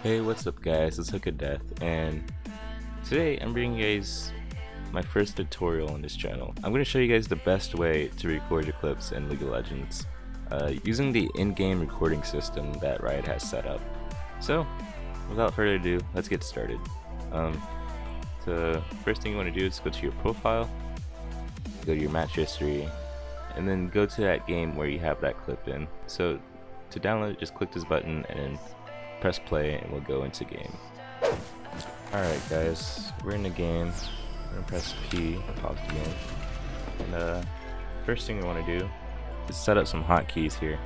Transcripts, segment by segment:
Hey, what's up guys, it's Hook of Death, and today I'm bringing you guys my first tutorial on this channel. I'm going to show you guys the best way to record your clips in League of Legends using the in-game recording system that Riot has set up. So, without further ado, let's get started. The first thing you want to do is go to your profile, go to your match history, and then go to that game where you have that clip in. So, to download it, just click this button and then press play and we'll go into game. Alright guys, we're in the game. I'm gonna press P or pause the game. And first thing you want to do is set up some hotkeys here.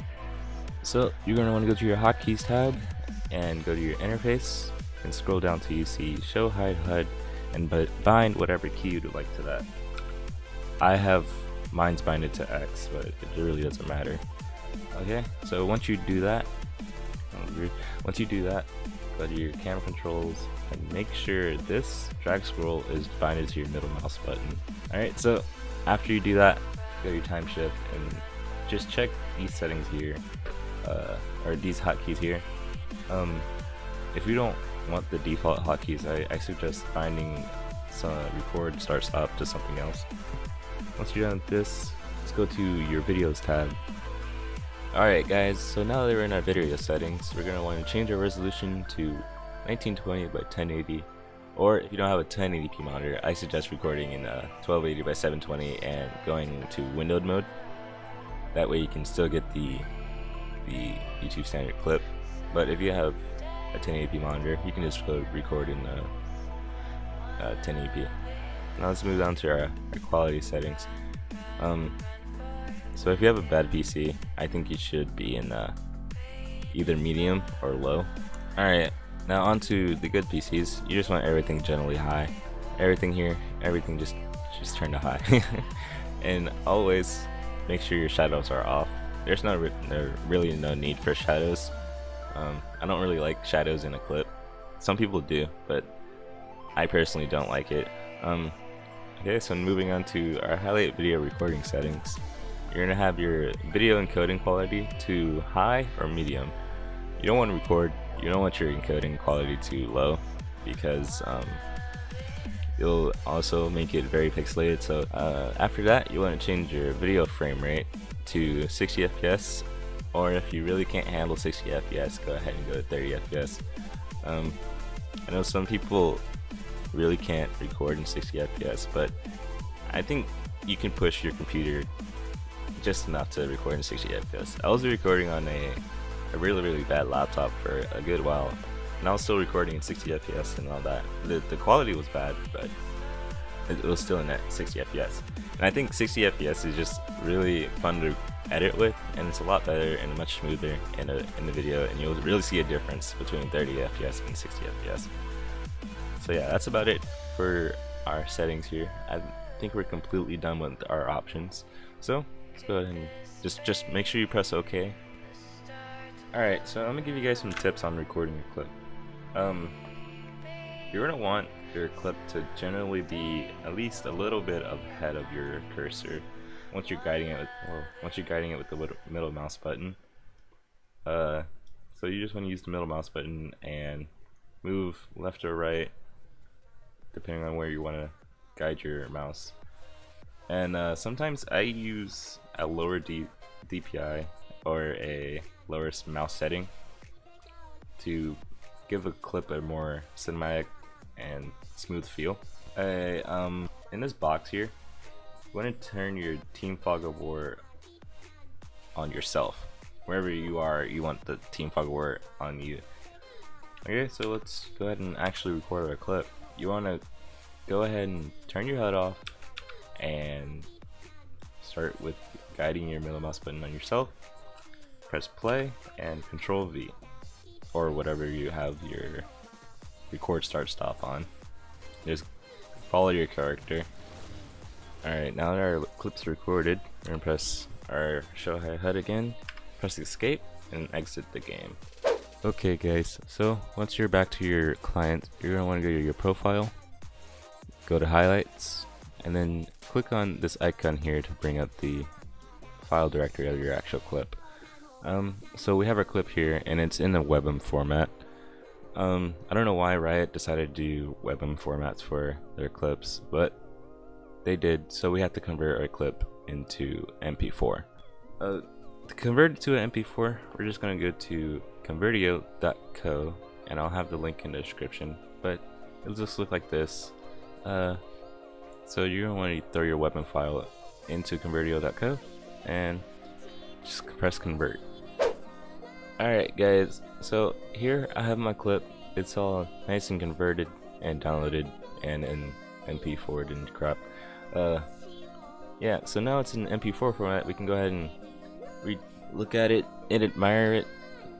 So you're gonna want to go to your hotkeys tab and go to your interface and scroll down till you see show, hide, HUD, and bind whatever key you'd like to that. I have mine's binded to X, but it really doesn't matter. Okay, so once you do that, go to your camera controls and make sure this drag scroll is binded to your middle mouse button. Alright, so after you do that, go to your time shift and just check these settings here, or these hotkeys here. If you don't want the default hotkeys, I suggest binding some record, start, stop to something else. Once you're done with this, let's go to your videos tab. Alright guys, so now that we're in our video settings, we're going to want to change our resolution to 1920 by 1080, or if you don't have a 1080p monitor, I suggest recording in 1280 by 720 and going to windowed mode. That way you can still get the YouTube standard clip, but if you have a 1080p monitor, you can just go record in 1080p. Now let's move down to our quality settings. So if you have a bad PC, I think you should be in either medium or low. Alright, now onto the good PCs. You just want everything generally high. Everything here, everything just turn to high. And always make sure your shadows are off. There's really no need for shadows. I don't really like shadows in a clip. Some people do, but I personally don't like it. Okay, so moving on to our highlight video recording settings. You're going to have your video encoding quality to high or medium. You don't want to record, you don't want your encoding quality too low, because you'll also make it very pixelated. So after that, you want to change your video frame rate to 60 FPS, or if you really can't handle 60 FPS, go ahead and go to 30 FPS. I know some people really can't record in 60 FPS, but I think you can push your computer just enough to record in 60 FPS. I was recording on a really bad laptop for a good while, and I was still recording in 60 FPS and all that. The quality was bad, but it was still in at 60 FPS. And I think 60 FPS is just really fun to edit with, and it's a lot better and much smoother in the video, and you'll really see a difference between 30 FPS and 60 FPS. So yeah, that's about it for our settings here. I think we're completely done with our options. So let's go ahead and just make sure you press OK. Alright, so I'm gonna give you guys some tips on recording your clip. You're gonna want your clip to generally be at least a little bit ahead of your cursor once you're guiding it with the middle mouse button. So you just want to use the middle mouse button and move left or right depending on where you want to guide your mouse. And sometimes I use a lower DPI or a lower mouse setting to give a clip a more cinematic and smooth feel. In this box here, you want to turn your Team Fog of War on yourself. Wherever you are, you want the Team Fog of War on you. Okay, so let's go ahead and actually record our clip. You want to go ahead and turn your HUD off and start with guiding your middle mouse button on yourself. Press play and Control V, or whatever you have your record, start, stop on. Just follow your character. Alright, now that our clip's recorded, we're gonna press our show hide HUD again, press escape, and exit the game. Okay guys, so once you're back to your client, you're gonna want to go to your profile, go to highlights, and then click on this icon here to bring up the file directory of your actual clip. So we have our clip here, and it's in a WebM format. I don't know why Riot decided to do WebM formats for their clips, but they did, so we have to convert our clip into MP4. To convert it to an MP4, we're just going to go to convertio.co, and I'll have the link in the description, but it'll just look like this. So you're going to want to throw your WebM file into convertio.co and just press convert. Alright guys, so here I have my clip. It's all nice and converted and downloaded and in MP4 didn't crop. Yeah, so now it's in MP4 format. We can go ahead and look at it and admire it.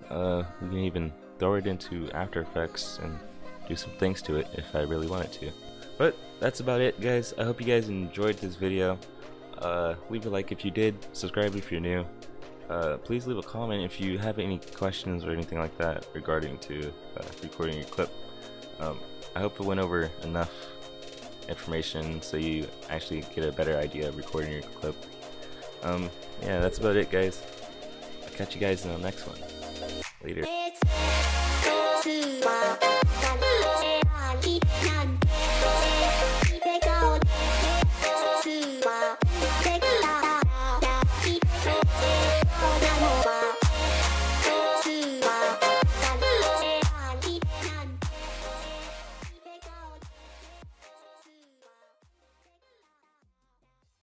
We can even throw it into After Effects and do some things to it if I really wanted to. But that's about it, guys. I hope you guys enjoyed this video. Leave a like if you did, subscribe if you're new. Please leave a comment if you have any questions or anything like that regarding to recording your clip. I hope it went over enough information so you actually get a better idea of recording your clip. Yeah, that's about it, guys. I'll catch you guys in the next one. Later.